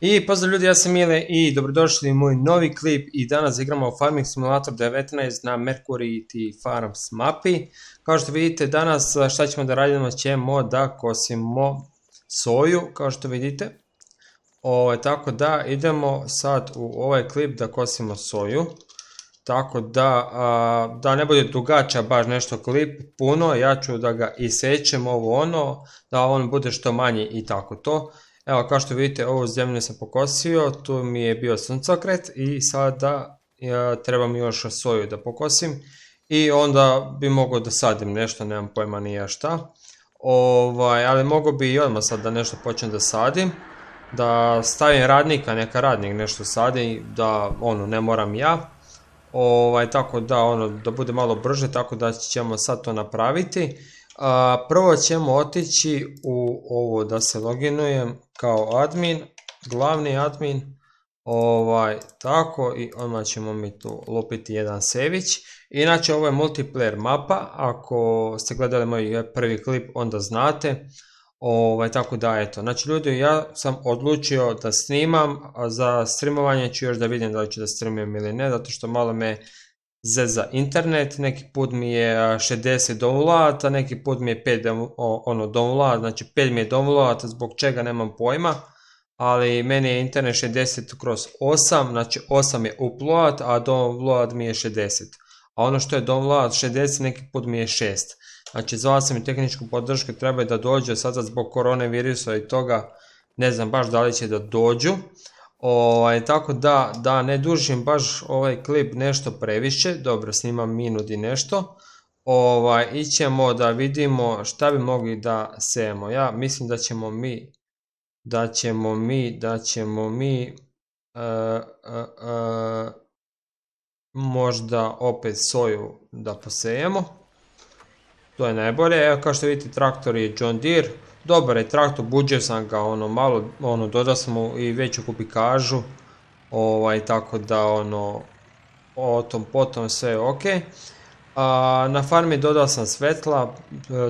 I pozdrav ljudi, ja sam Mile i dobrodošli u moj novi klip i danas igramo Farming Simulator 19 na Mercury Farms mapi. Kao što vidite danas šta ćemo da radimo, ćemo da kosimo soju, kao što vidite. Tako da idemo sad u ovaj klip da kosimo soju. Tako da ne bude dugača baš nešto klip puno, ja ću da ga isečem ovo ono, da on bude što manji i tako to. Evo kao što vidite ovu zemlju sam pokosio, tu mi je bio suncokret i sada treba mi još soju da pokosim i onda bi mogao da sadim nešto, nemam pojma ni ja šta. Ali mogo bi i odmah sad da nešto počnem da sadim, da stavim radnika, neka radnik nešto sadi, da ne moram ja. Tako da bude malo brže, tako da ćemo sad to napraviti. Prvo ćemo otići u ovo da se loginujem kao admin, glavni admin, tako i odmah ćemo mi tu lupiti jedan sević. Inače ovo je multiplayer mapa, ako ste gledali moj prvi klip onda znate. Tako da eto, znači ljudi ja sam odlučio da snimam, a za streamovanje ću još da vidim da li ću da streamujem ili ne, zato što malo me za internet, neki put mi je 60 downloada, neki put mi je 5 downloada, znači 5 mi je downloada, zbog čega nemam pojma, ali meni je internet 60/8, znači 8 je upload, a download mi je 60, a ono što je download 60 neki put mi je 6. Znači zvao sam i tehničku podršku, treba da dođu, sada zbog koronavirusa i toga ne znam baš da li će da dođu. Tako da ne dužim baš ovaj klip nešto previše, dobro snimam minut i nešto. Ićemo da vidimo šta bi mogli da sejemo. Ja mislim da ćemo mi možda opet soju da posejemo. To je najbolje. Evo kao što vidite traktor je John Deere, dobar je traktor, buđio sam ga malo, dodao sam mu i veću kubikažu, tako da o tom potom sve je ok. Na farmi dodao sam svetla,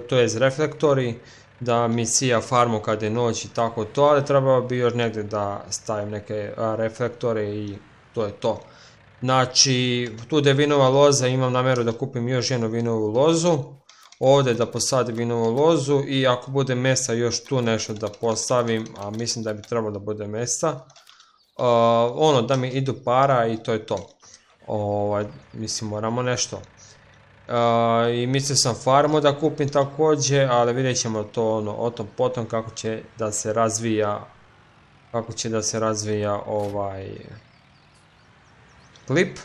to je reflektori, da mi sija farmu kad je noć i tako to, ali trebalo bi još negdje da stavim neke reflektore i to je to. Znači tu je vinova loza, imam namjeru da kupim još jednu vinovu lozu. Ovdje da posadim vinovu lozu i ako bude mjesta još tu nešto da postavim, a mislim da bi trebalo da bude mjesta. Da mi idu para i to je to. Mislim moramo nešto. I mislio sam farmu da kupim također, ali vidjet ćemo to o tom potom kako će da se razvija klip.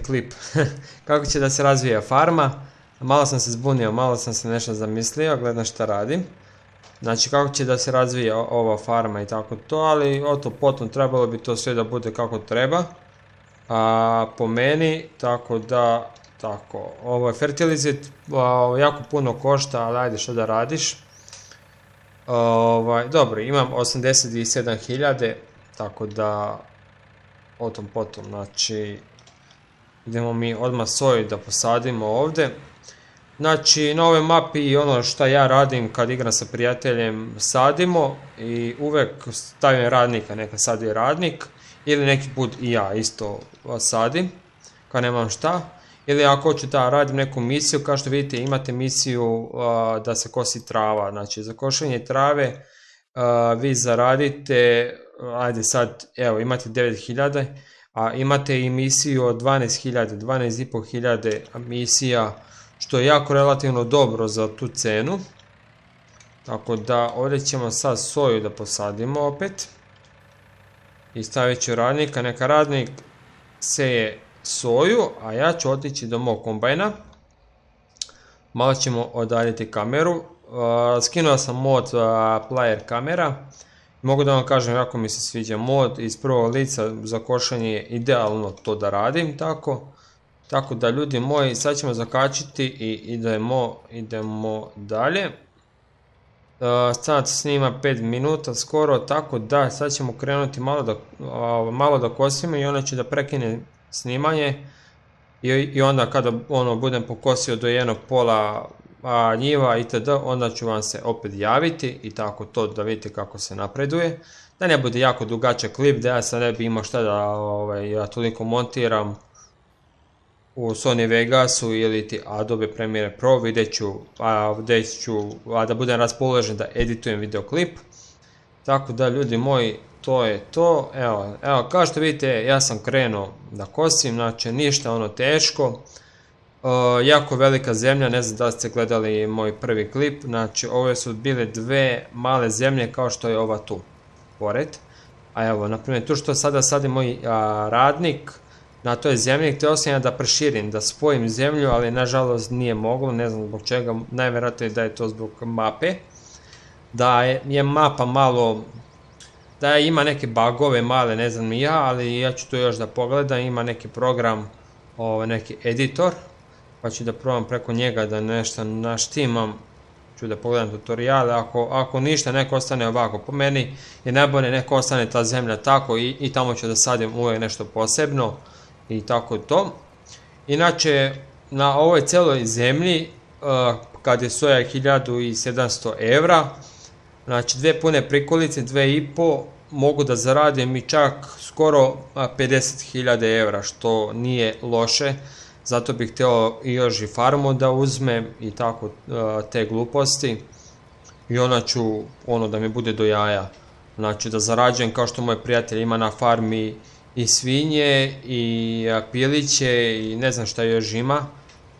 Klip, kako će da se razvija farma, malo sam se zbunio, malo sam se nešto zamislio, gledam šta radim. Znači kako će da se razvija ova farma i tako to, ali potom trebalo bi to sve da bude kako treba, po meni, tako da, ovo je fertilizit, jako puno košta, ali ajde što da radiš. Dobro, imam 87.000, tako da, potom, znači, idemo mi odmah soju da posadimo ovdje. Znači na ovoj mapi ono što ja radim kad igram sa prijateljem sadimo i uvek stavim radnika, neka sadi radnik ili neki put i ja isto sadim kad nemam šta. Ili ako hoću da radim neku misiju, kao što vidite imate misiju da se kosi trava, znači za košenje trave vi zaradite, ajde sad evo imate 9.000, a imate i misiju od 12.000, 12.500 misija, što je jako relativno dobro za tu cenu. Tako da ovdje ćemo sad soju da posadimo opet. I stavit ću radnika, neka radnik seje soju, a ja ću otići do mog kombajna. Malo ćemo odaljiti kameru. Skinuo sam mod player kamera. Mogu da vam kažem jako mi se sviđa mod, iz prvog lica za košanje je idealno to da radim tako da ljudi moji sad ćemo zakačiti i idemo dalje. Sad snima 5 minuta skoro, tako da sad ćemo krenuti malo da kosimo i onda ću da prekinem snimanje i onda kada budem pokosio do jednog pola njiva itd. Onda ću vam se opet javiti i tako to da vidite kako se napreduje. Da ne bude jako dugačak klip, da ja sad ne bi imao šta da ja toliko montiram u Sony Vegasu ili ti Adobe Premiere Pro, vidjet ću da budem raspoložen da editujem videoklip. Tako da ljudi moji, to je to. Evo kao što vidite ja sam krenuo da kosim, znači ništa ono teško. Jako velika zemlja, ne znam da ste gledali moj prvi klip, znači ove su bile dve male zemlje kao što je ova tu, pored. A evo, na primjer, tu što sada sadim moj radnik, na toj zemlji htio sam ja da proširim, da spojim zemlju, ali nažalost nije moglo, ne znam zbog čega, najvjerojatnije da je to zbog mape. Da je mapa malo, da ima neke bugove male, ne znam ja, ali ja ću to još da pogledam, ima neki program, neki editor, pa ću da probam preko njega da nešto naštimam, ću da pogledam tutoriale, ako ništa neko ostane ovako, po meni je najbolje neko ostane ta zemlja tako i tamo ću da sadim uvijek nešto posebno i tako to. Inače, na ovoj celoj zemlji, kad je soja 1700 evra, znači dve pune prikolice, 2,5, mogu da zaradim i čak skoro 50.000 evra, što nije loše. Zato bih htio i još i farmu da uzmem i tako te gluposti. I onda ću da mi bude do jaja. Znači da zarađujem kao što moj prijatelj ima na farmi i svinje i piliće i ne znam šta još ima.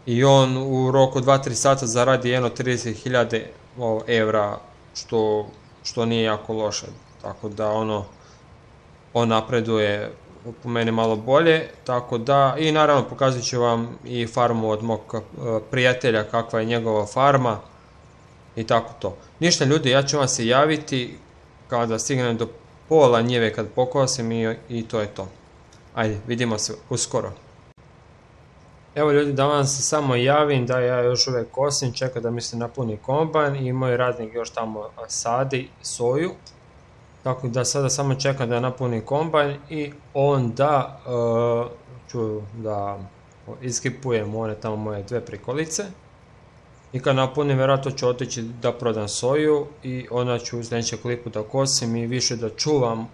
I on u roku 2-3 sata zaradi jedno 30.000 evra, što nije jako loše. Tako da on napreduje po meni malo bolje, tako da, i naravno pokazat ću vam i farmu od mog prijatelja, kakva je njegova farma i tako to. Ništa ljudi, ja ću vam se javiti kada stignem do pola njive kad pokosim i to je to. Ajde, vidimo se uskoro. Evo ljudi, da vam se samo javim da ja još uvijek kosim, čekam da mi se napuni kombajn i moj radnik još tamo sadi soju. Tako da sada samo čekam da napuni kombajn i onda ću da iskipujem one tamo moje dve prikolice. I kad napunim, vjerojatno ću otići da prodam soju i onda ću u sljedećem klipu da kosim i više da čuvam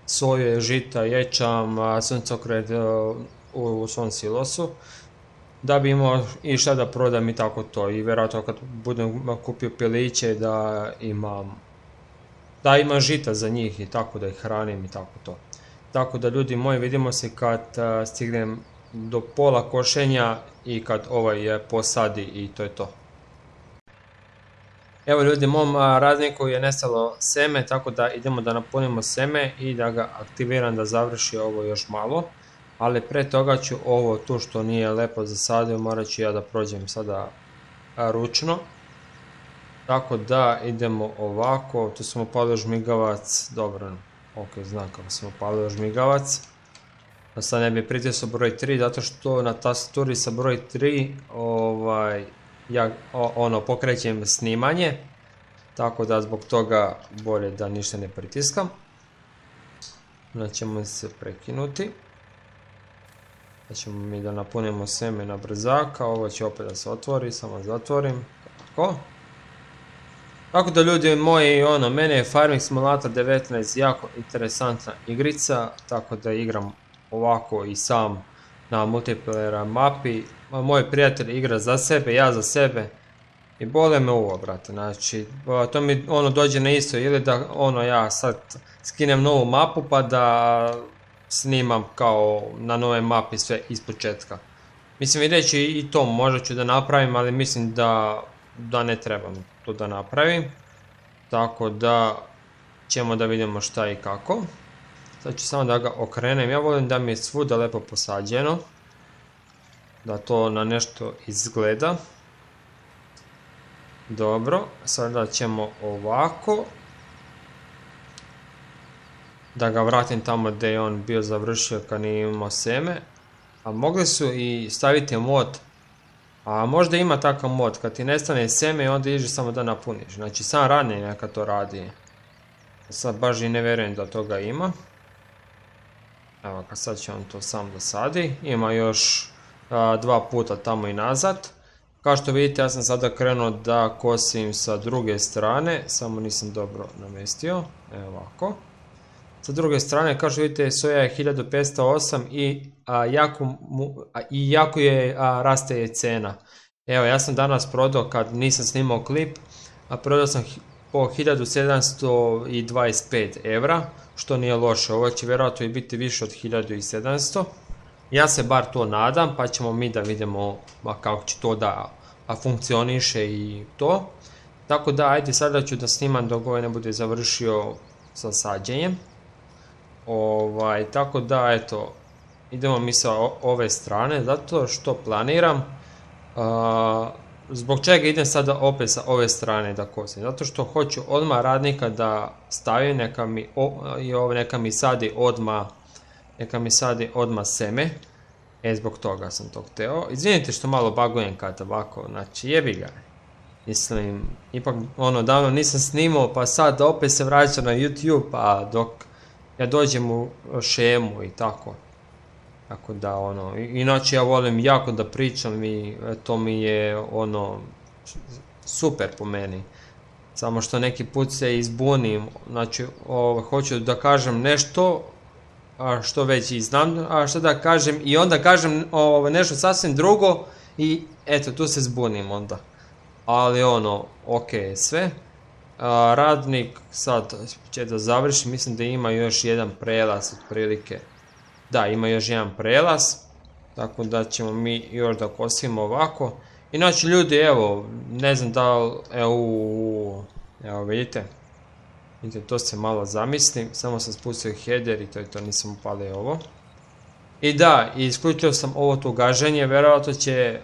soje, žita, ječam, suncokret u svom silosu. Da bi imao i šta da prodam i tako to. I vjerojatno kad budem kupio piliće da imam žita za njih i tako da ih hranim i tako to. Tako da ljudi moji, vidimo se kad stignem do pola košenja i kad ovaj posadi i to je to. Evo ljudi, mom radniku je nestalo seme, tako da idemo da napunimo seme i da ga aktiviram da završi ovo još malo. Ali pre toga ću ovo tu što nije lepo zasadio, morat ću ja da prođem sada ručno. Tako da idemo ovako, tu smo upalio žmigavac, dobro, ok, znam kako sam upalio žmigavac. Sad ne bi pritisao broj 3, zato što na tastaturi sa broj 3 ja pokrećem snimanje. Tako da zbog toga bolje da ništa ne pritiskam. Onda ćemo se prekinuti. Da ćemo mi da napunimo seme na brzaka, ovo će opet da se otvori, samo zatvorim, tako. Tako da ljudi moji, mene je Farming Simulator 19 jako interesantna igrica, tako da igram ovako i sam na multiplayer mapi. Moj prijatelj igra za sebe, ja za sebe i bole me uvo, brate, znači to mi dođe na isto, ili da ja sad skinem novu mapu pa da snimam kao na nove mapi sve ispočetka. Mislim, vidjet ću i to, možda ću da napravim, ali mislim da ne trebam to da napravim. Tako da ćemo da vidimo šta i kako. Sad ću samo da ga okrenem, ja volim da mi je svuda lepo posađeno. Da to na nešto izgleda. Dobro, sada ćemo ovako. Da ga vratim tamo gdje je on bio završio kad nije imao seme. A mogli su i staviti mod. A možda ima takav mod, kad ti nestane seme i onda ideš samo da napuniš. Znači sam radnik neka to radi. Sad baš i ne vjerujem da toga ima. Evo ga, sad će on to sam da sadi. Ima još 2 puta tamo i nazad. Kao što vidite, ja sam sada krenuo da kosim sa druge strane, samo nisam dobro namestio, evo ovako. Sa druge strane, kao što vidite, soja je 1508 i jako je raste je cena. Evo, ja sam danas prodao, kad nisam snimao klip, prodao sam po 1725 evra, što nije loše. Ovo će vjerojatno i biti više od 1700. Ja se bar to nadam, pa ćemo mi da vidimo kako će to da funkcioniše i to. Tako da, ajde, sada ću da snimam dok ovaj ne bude završio sa sađenjem. Tako da, eto, idemo mi sa ove strane, zato što planiram, zbog čega idem sada opet sa ove strane da kosim, zato što hoću odmah radnika da stavim, neka mi sadi odmah seme, zbog toga sam to hteo. Izvinite što malo bagujem kad ovako, znači jebi ga. Mislim, ipak davno nisam snimao, pa sad opet se vraćam na YouTube, a dok ja dođem u šemu i tako. Tako da inače ja volim jako da pričam i to mi je super po meni. Samo što neki put se izbunim, znači hoću da kažem nešto, što već i znam, što da kažem i onda kažem nešto sasvim drugo i eto tu se zbunim onda. Ali ok sve. Radnik sad će da završi, mislim da ima još jedan prelaz otprilike. Da, ima još jedan prelaz, tako da ćemo mi još da kosimo ovako. Inače ljudi, evo, ne znam da li, evo vidite, to se malo zamislim, samo sam spustio header i to je to, nisam upalio ovo. I da, isključio sam ovo tu gaženje, vjerojatno će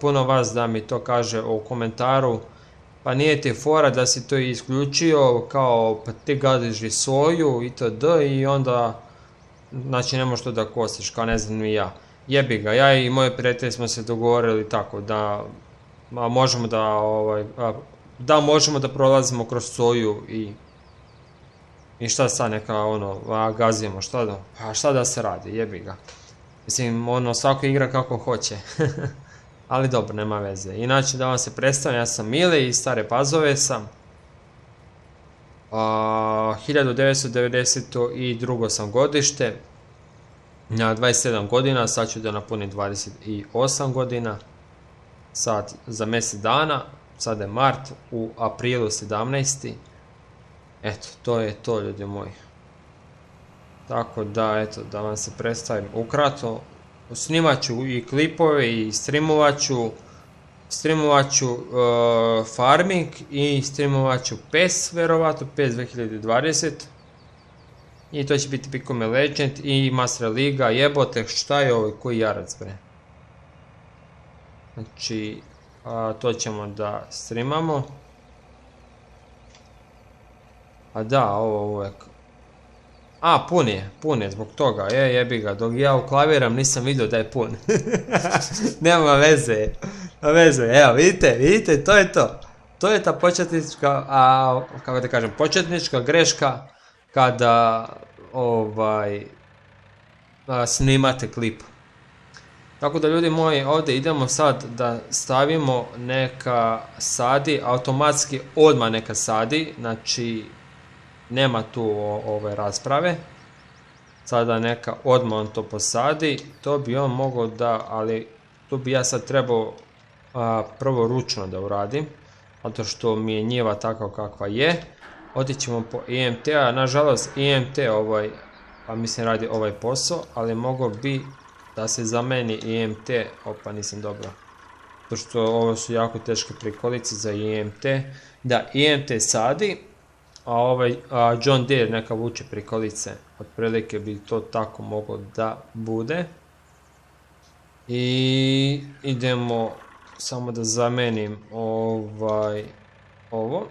puno vas da mi to kaže u komentaru, pa nije ti fora da si to isključio, kao pa ti gaziš i soju itd. I onda, znači ne možeš to da kosiš, kao ne znam ni ja. Jebi ga, ja i moji prijatelji smo se dogovorili tako da možemo da prolazimo kroz soju i šta sad neka gazimo, šta da se radi, jebi ga. Mislim, svako igra kako hoće. Ali dobro, nema veze. Inače da vam se predstavim, ja sam Mile iz Stare Pazove sam. 1992. sam godište. Na 27 godina, sad ću da napunim 28 godina. Sad za mjesec dana, sad je mart, u aprilu 17. Eto, to je to ljudi moji. Tako da, eto, da vam se predstavim ukratko. Snimat ću i klipove i streamovat ću farming i streamovat ću PES, verovatno, PES 2020. I to će biti Pikome Legend i Master Liga, jebote, šta je ovo, koji jarac bre. Znači, to ćemo da streamamo. A da, ovo uvek. Pun je zbog toga, jebi ga, dok ja uklaviram nisam vidio da je pun. Nema veze, evo vidite, to je to. To je ta početnička, kako da kažem, početnička greška kada snimate klip. Tako da ljudi moji, ovdje idemo sad da stavimo neka sadi, automatski odmah neka sadi, znači nema tu rasprave. Sada neka odmah on to posadi, to bi on mogao da, ali tu bi ja sad trebao prvo ručno da uradim, zato što mi je njiva takva kakva je. Otićemo po IMT-a, nažalost IMT mislim radi ovaj posao, ali mogao bi da se zameni IMT, opa nisam dobro, zato što ovo su jako teške prikolice za IMT. Da, IMT sadi, a John Deere neka vuče prikolice, otprilike bi to tako moglo da bude. I idemo samo da zamenim ovo.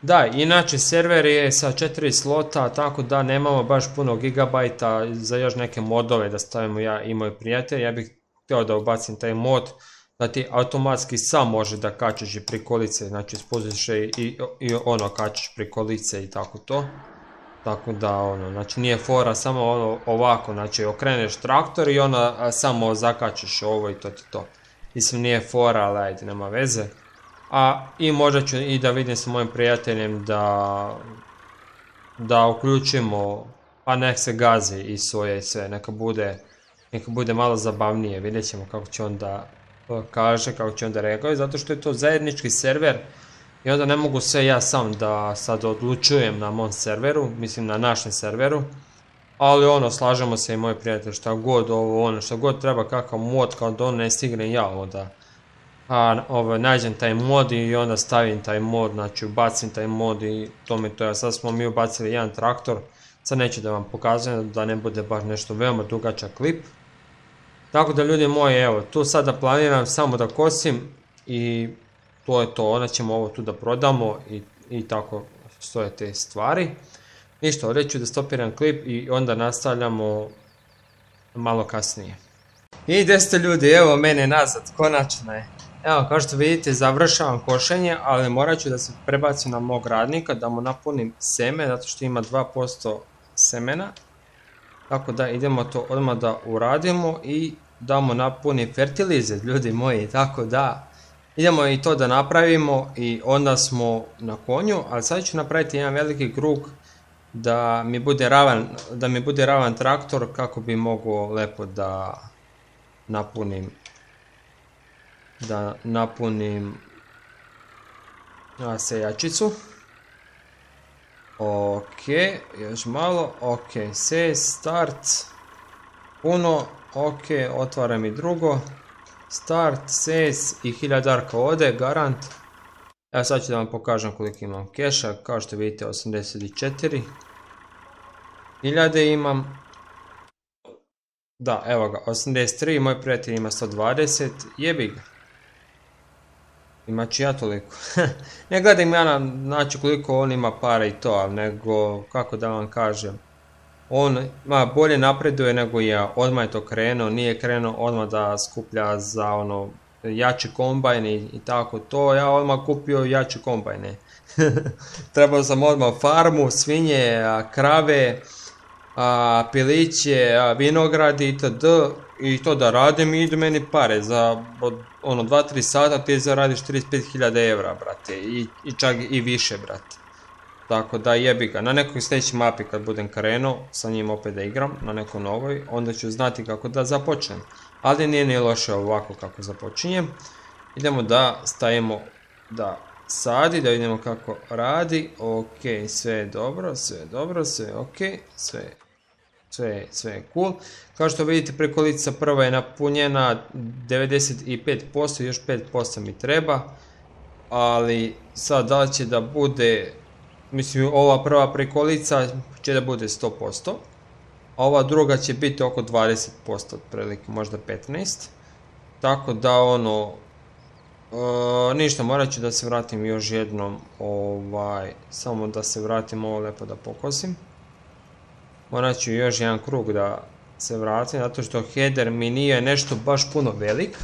Da, inače server je sa 4 slota, tako da nemamo baš puno gigabajta za još neke modove da stavimo ja i moj prijatelj. Ja bih htio da ubacim taj mod da ti automatski sam može da kačeš i prikolice, znači spustiš i kačeš prikolice i tako to. Tako da ono, znači nije fora samo ono ovako, znači okreneš traktor i ono samo zakačiš ovo i to ti to. Mislim nije fora, ali ajde, nema veze. A i možda ću i da vidim sa mojim prijateljem da uključimo, pa nek se gazi i soje i sve, neka bude malo zabavnije, vidjet ćemo kako će onda kaže, kako će onda reaguje, zato što je to zajednički server i onda ne mogu sve ja sam da sad odlučujem na mom serveru, mislim na našem serveru, ali ono, slažemo se i moji prijatelji, šta god šta god treba, kakav mod, kao da on ne stignem ja onda nađem taj mod i onda stavim taj mod, znači ubacim taj mod i to mi to je. Sad smo mi ubacili jedan traktor, sad neću da vam pokazujem da ne bude baš nešto veoma dugačak klip. Tako da ljudi moji, evo, tu sada planiram samo da kosim i to je to, onda ćemo ovo tu da prodamo i tako stoje te stvari. Ništa, reću da stopiram klip i onda nastavljamo malo kasnije. I gdje ste ljudi, evo mene nazad, konačno je. Evo, kao što vidite, završavam košenje, ali morat ću da se prebacim na mog radnika, da mu napunim seme, zato što ima 2% semena. Tako da idemo to odmah da uradimo i da mu napuni fertilizer, ljudi moji, tako da idemo i to da napravimo i onda smo na konju, ali sad ću napraviti jedan veliki krug da mi bude ravan traktor kako bi mogao lepo da napunim sejačicu. Ok, još malo, ok, start, puno, ok, otvaram i drugo, start, i 1000 ode, garant. Evo sad ću da vam pokažem koliko imam keša, kao što vidite 84.000 imam. Da, evo ga, 83, moj prijatelj ima 120, jebi ga. Imat ću ja toliko. Ne gledam ja znači koliko on ima para i to, ali nego, kako da vam kažem, on bolje napreduje nego ja, odmah je to krenuo, nije krenuo odmah da skuplja za ono jači kombajn i tako to, ja odmah kupio jači kombajne. Trebao sam odmah farmu, svinje, krave, piliće, vinogradi itd. I to da radim i idu meni pare, za 2-3 sata ti zaradiš 35.000 evra, brate, i čak i više, brate. Tako da jebi ga, na nekoj sljedećoj mapi kad budem krenuo sa njim opet da igram, na nekoj novoj, onda ću znati kako da započnem. Ali nije ni loše ovako kako započinjem. Idemo da stavimo da sadi, da vidimo kako radi. Ok, sve je dobro, sve je ok, sve je cool. Kao što vidite, prikolica prva je napunjena 95%, još 5% mi treba. Ali sad da li će da bude, mislim ova prva prikolica će da bude 100%. A ova druga će biti oko 20%, otprilike možda 15%. Tako da ono, ništa, morat ću da se vratim još jednom, samo da se vratim ovo lepo da pokosim. Morat ću još jedan krug da se vratim, zato što header mi nije nešto baš puno velik.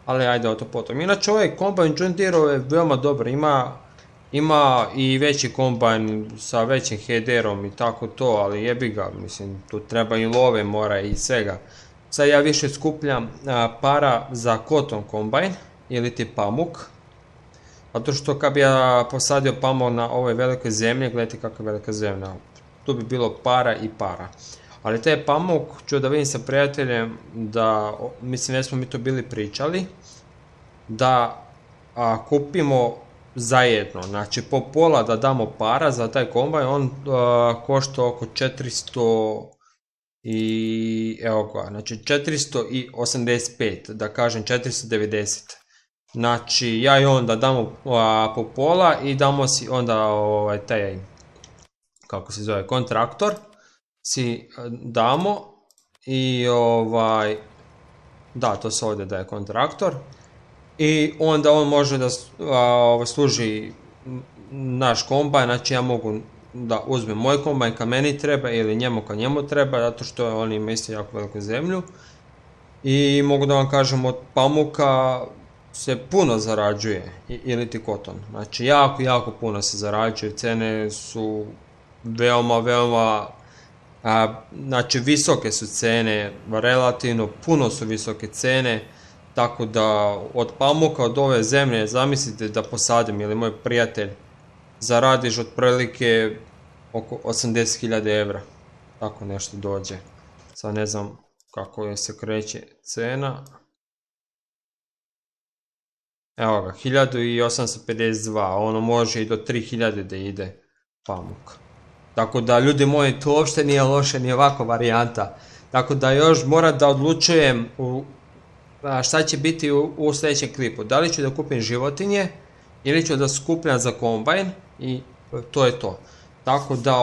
Ali ajde o to potom. Inače ovaj kombajn John Deere je veoma dobar, ima i veći kombajn sa većim headerom i tako to, ali jebi ga, mislim, tu treba i love, mora i svega. Sad ja više skupljam para za cotton kombajn, ili ti pamuk. Zato što kad bi ja posadio pamuk na ovoj velikoj zemlji, gledajte kakva velika zemlja, tu bi bilo para i para. Ali taj pamuk ću da vidim sa prijateljem da, mislim da smo mi to bili pričali, da kupimo zajedno, znači po pola da damo para za taj kombajn, on košta oko 400 i evo ga, znači 485, da kažem 490. Znači ja i on da damo po pola i damo si onda taj, kako se zove, kontraktor si damo i da, to se ovdje daje kontraktor i onda on može da služi naš kombajn, znači ja mogu da uzmem moj kombajn kad meni treba ili njemu kad njemu treba, zato što on ima isto jako veliku zemlju i mogu da vam kažem od pamuka se puno zarađuje ili ti koton, znači jako puno se zarađuje, cene su veoma, znači visoke su cene, relativno puno su visoke cene, tako da od pamuka od ove zemlje, zamislite da posadim ili moj prijatelj, zaradiš otprilike oko 80.000 evra, tako nešto dođe. Sad ne znam kako je se kreće cena. Evo ga, 1852, ono može i do 3000 da ide pamuk. Tako da, ljudi moji, to uopšte nije loše, ni ovako varijanta. Tako da još moram da odlučujem šta će biti u sljedećem klipu. Da li ću da kupim životinje ili ću da skupljam za kombajn i to je to. Tako da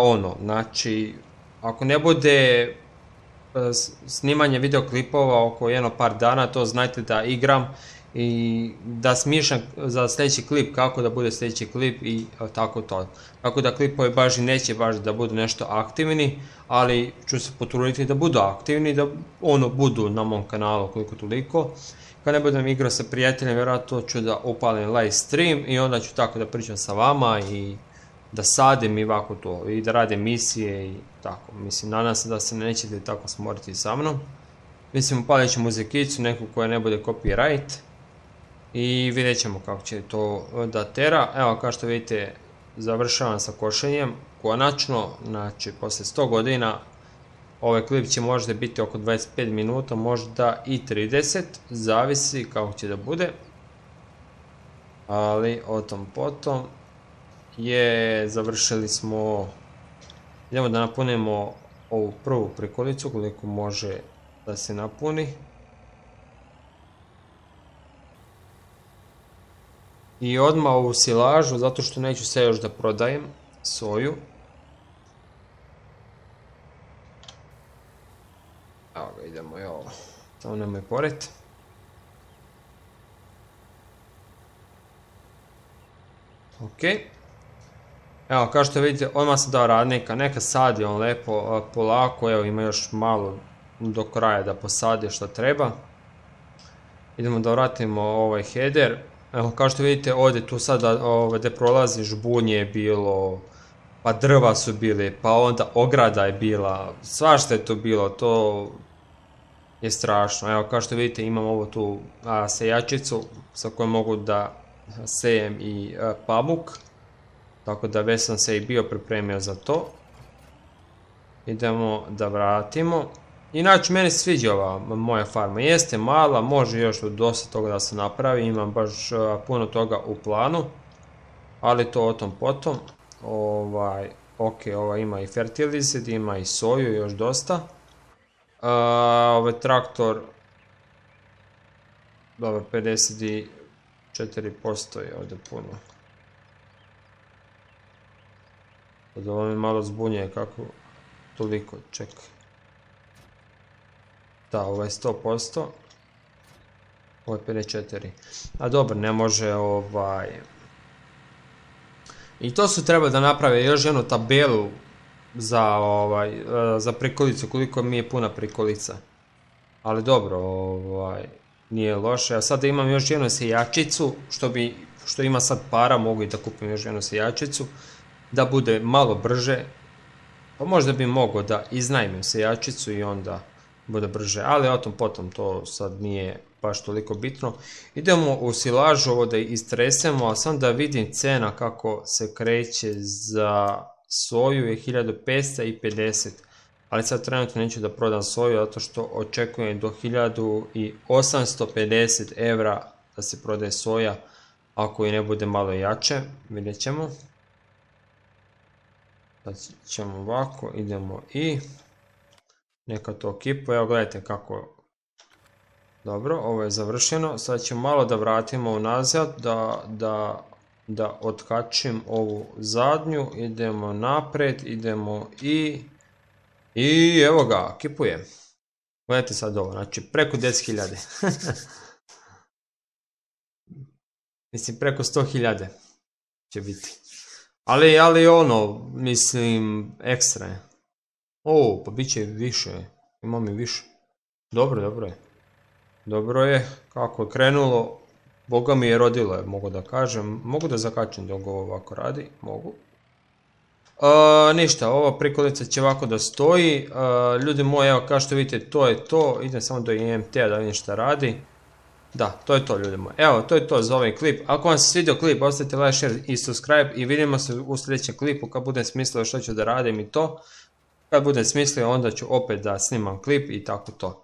znači, ako ne bude snimanje videoklipova oko jedno par dana, to znajte da igram i da smišljam za sljedeći klip, kako da bude sljedeći klip i tako to. Tako da klipovi baš i neće baš da budu nešto aktivni, ali ću se potruditi da budu aktivni, da budu na mom kanalu koliko toliko. Kad ne budem igrao sa prijateljem, vjerojatno ću da upalim live stream i onda ću tako da pričam sa vama i da sadim i ovako to, i da radim misije i tako. Mislim, nadam se da se nećete tako smoriti sa mnom. Mislim, upalit ću muzikicu, neku koja ne bude copyright. I vidjet ćemo kako će to da tera. Evo, kao što vidite, završavam sa košenjem. Konačno, znači, poslije 100 godina, ovaj klip će možda biti oko 25 minuta, možda i 30, zavisi kako će da bude. Ali, o tom potom, završili smo, idemo da napunimo ovu prvu prikolicu, koliko može da se napuni. I odmah ovu silažu, zato što neću sve još da prodajem, soju. Evo ga, idemo i ovo, samo nemoj pored. Ok. Evo, kao što vidite, odmah sam dao radnika, neka sadi on lepo, polako, evo ima još malo do kraja da posadi što treba. Idemo da vratimo ovaj header. Evo, kao što vidite, ovdje tu sada gdje prolazi žbunje je bilo, pa drva su bile, pa onda ograda je bila, svašta je to bilo, to je strašno. Evo, kao što vidite, imam ovu tu sejačicu sa kojom mogu da sejem i pamuk, tako da već sam se i bio pripremio za to. Idemo da vratimo. Inače, meni se sviđa ova moja farma, jeste mala, može još dosta toga da se napravi, imam baš puno toga u planu, ali to o tom potom. Ok, ova ima i fertilized, ima i soju, još dosta. Ovaj traktor, dobro, 54% je ovdje puno. Ovo mi malo zbunjuje kako toliko, čekaj. Da, ovo je 100%, ovo je 54%, a dobro, ne može I to su treba da naprave još jednu tabelu za prikolicu, koliko mi je puna prikolica. Ali dobro, nije loše, a sada imam još jednu sejačicu, što ima sad para, mogu i da kupim još jednu sejačicu, da bude malo brže, pa možda bi mogao da iznajmim sejačicu i onda bude brže, ali o tom potom to sad nije baš toliko bitno. Idemo u silažu ovo da istresemo, a sam da vidim cena kako se kreće za soju je 1550, ali sad trenutno neću da prodam soju zato što očekujem do 1850 evra da se prodaje soja, ako i ne bude malo jače, vidjet ćemo. Sad ćemo ovako, idemo i neka to kipu, evo gledajte kako. Dobro, ovo je završeno, sad ćemo malo da vratimo unazad, da otkačim ovu zadnju, idemo napred, idemo i evo ga, kipuje. Gledajte sad ovo, znači preko 10.000. Mislim preko 100.000 će biti. Ali mislim, ekstra je. Pa bit će više, imam i više. Dobro je. Dobro je, kako je krenulo, Boga mi je rodilo, mogu da kažem. Mogu da zakačem dok ovo ovako radi, mogu. Ništa, ova prikolica će ovako da stoji. Ljudi moji, evo kao što vidite, to je to. Idem samo do IMT-a da vidim šta radi. Da, to je to ljudi moji. Evo, to je to za ovaj klip. Ako vam se svidio klip, ostavite like, share i subscribe i vidimo se u sljedećem klipu kad budem smislio što ću da radim i to. Kad budem smislio, onda ću opet da snimam klip i tako to.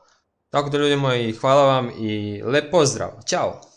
Tako da ljudi moji, hvala vam i lep pozdrav. Ćao!